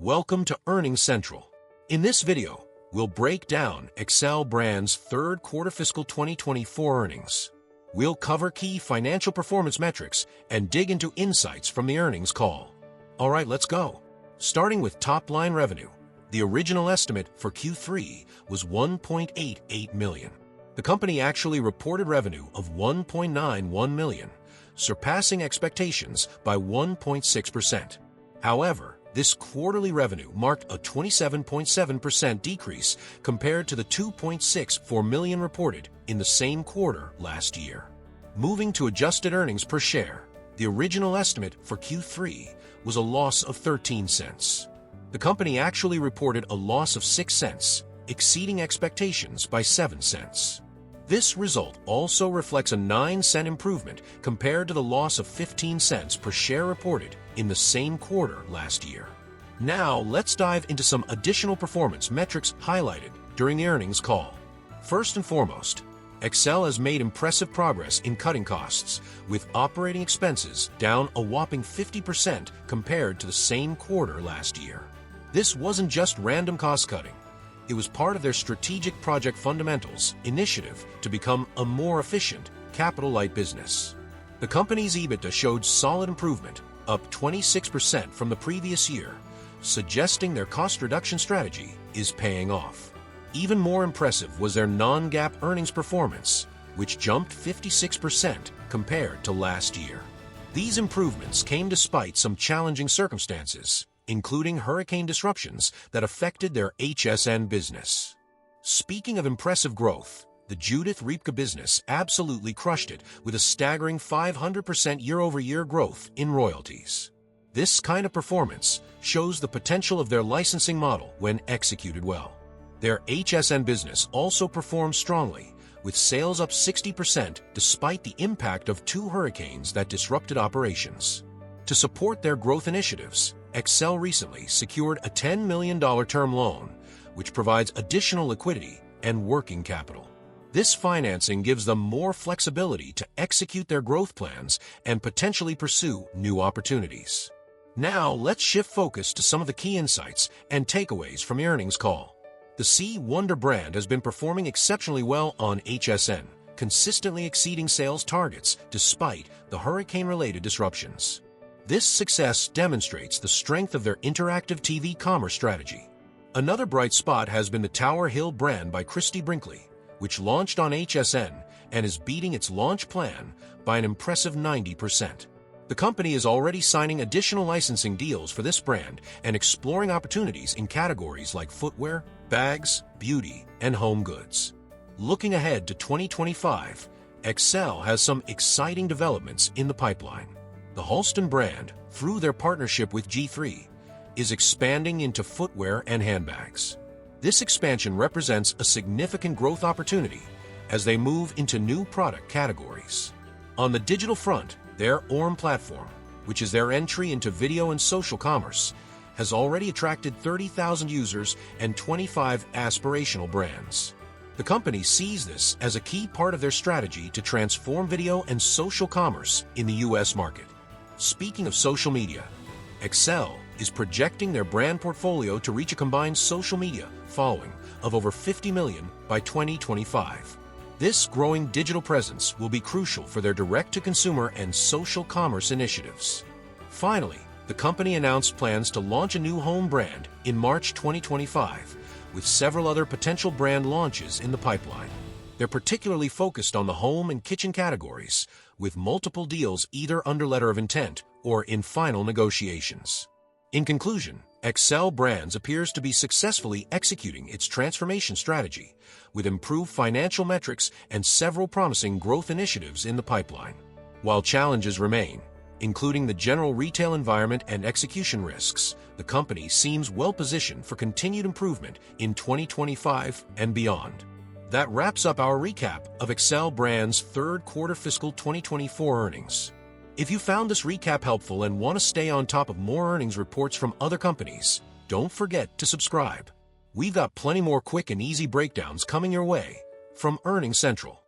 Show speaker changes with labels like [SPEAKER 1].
[SPEAKER 1] Welcome to Earnings Central. In this video, we'll break down XCEL Brands' third quarter fiscal 2024 earnings. We'll cover key financial performance metrics and dig into insights from the earnings call. All right, let's go. Starting with top-line revenue, the original estimate for Q3 was $1.88 million. The company actually reported revenue of $1.91 million, surpassing expectations by 1.6%. However, this quarterly revenue marked a 27.7% decrease compared to the $2.64 million reported in the same quarter last year. Moving to adjusted earnings per share, the original estimate for Q3 was a loss of 13 cents. The company actually reported a loss of 6 cents, exceeding expectations by 7 cents. This result also reflects a 9-cent improvement compared to the loss of 15 cents per share reported in the same quarter last year. Now, let's dive into some additional performance metrics highlighted during the earnings call. First and foremost, XCEL has made impressive progress in cutting costs, with operating expenses down a whopping 50% compared to the same quarter last year. This wasn't just random cost-cutting. It was part of their Strategic Project Fundamentals initiative to become a more efficient, capital-light business. The company's EBITDA showed solid improvement, up 26% from the previous year, suggesting their cost reduction strategy is paying off. Even more impressive was their non-GAAP earnings performance, which jumped 56% compared to last year. These improvements came despite some challenging circumstances, including hurricane disruptions that affected their HSN business. Speaking of impressive growth, the Judith Ripka business absolutely crushed it with a staggering 500% year-over-year growth in royalties. This kind of performance shows the potential of their licensing model when executed well. Their HSN business also performed strongly, with sales up 60% despite the impact of 2 hurricanes that disrupted operations. To support their growth initiatives, XCEL recently secured a $10 million term loan, which provides additional liquidity and working capital. This financing gives them more flexibility to execute their growth plans and potentially pursue new opportunities. Now, let's shift focus to some of the key insights and takeaways from the earnings call. The C Wonder brand has been performing exceptionally well on HSN, consistently exceeding sales targets despite the hurricane-related disruptions. This success demonstrates the strength of their interactive TV commerce strategy. Another bright spot has been the Tower Hill brand by Christie Brinkley, which launched on HSN and is beating its launch plan by an impressive 90%. The company is already signing additional licensing deals for this brand and exploring opportunities in categories like footwear, bags, beauty, and home goods. Looking ahead to 2025, XCEL has some exciting developments in the pipeline. The Halston brand, through their partnership with G3, is expanding into footwear and handbags. This expansion represents a significant growth opportunity as they move into new product categories. On the digital front, their ORM platform, which is their entry into video and social commerce, has already attracted 30,000 users and 25 aspirational brands. The company sees this as a key part of their strategy to transform video and social commerce in the U.S. market. Speaking of social media, XCEL is projecting their brand portfolio to reach a combined social media following of over 50 million by 2025. This growing digital presence will be crucial for their direct-to-consumer and social commerce initiatives. Finally, the company announced plans to launch a new home brand in March 2025, with several other potential brand launches in the pipeline. They're particularly focused on the home and kitchen categories, with multiple deals either under letter of intent or in final negotiations. In conclusion, XCEL Brands appears to be successfully executing its transformation strategy, with improved financial metrics and several promising growth initiatives in the pipeline. While challenges remain, including the general retail environment and execution risks, the company seems well-positioned for continued improvement in 2025 and beyond. That wraps up our recap of XCEL Brands' third quarter fiscal 2024 earnings. If you found this recap helpful and want to stay on top of more earnings reports from other companies, don't forget to subscribe. We've got plenty more quick and easy breakdowns coming your way from Earnings Central.